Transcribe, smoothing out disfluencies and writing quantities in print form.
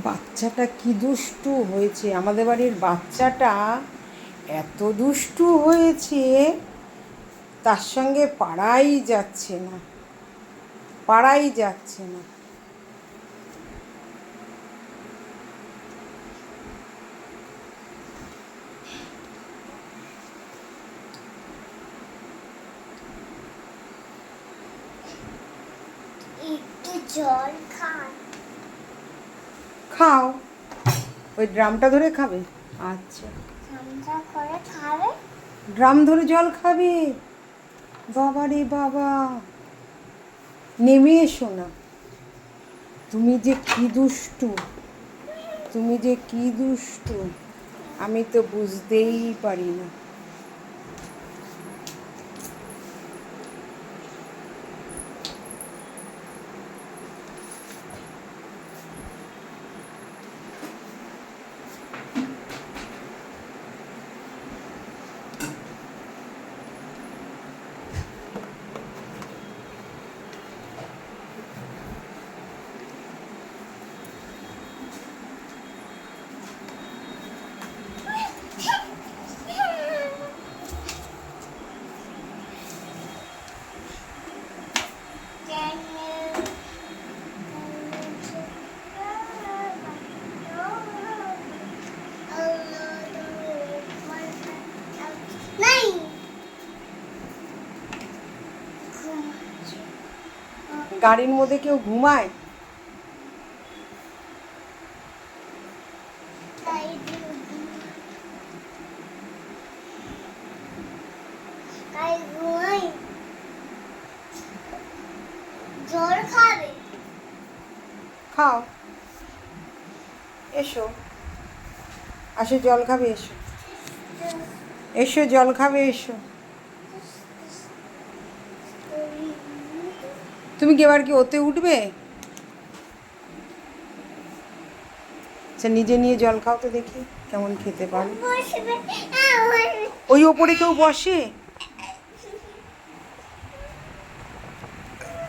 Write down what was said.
বাচ্চাটা কি দুষ্টু হয়েছে, আমাদের বাড়ির বাচ্চাটা এত দুষ্টু হয়েছে, তার সঙ্গে পারাই যাচ্ছে না। একটু জল খাও। ওই ড্রামটা ধরে খাবে? আচ্ছা, ড্রাম ধরে জল খাবে? বাবা রে বাবা, নেমে এসো না। তুমি যে কি দুষ্টু, আমি তো বুঝতেই পারি না। গাড়ির মধ্যে কেউ ঘুমায়? জল খাবে? খাও, এসো, আসো জল খাবে, এসো এসো জল খাবে, এসো। তুমি কি এবার কি ওতে উঠবে? আচ্ছা, নিজে নিয়ে জল খাও তো দেখি কেমন খেতে পারো। ওই ওপরে কেউ বসে?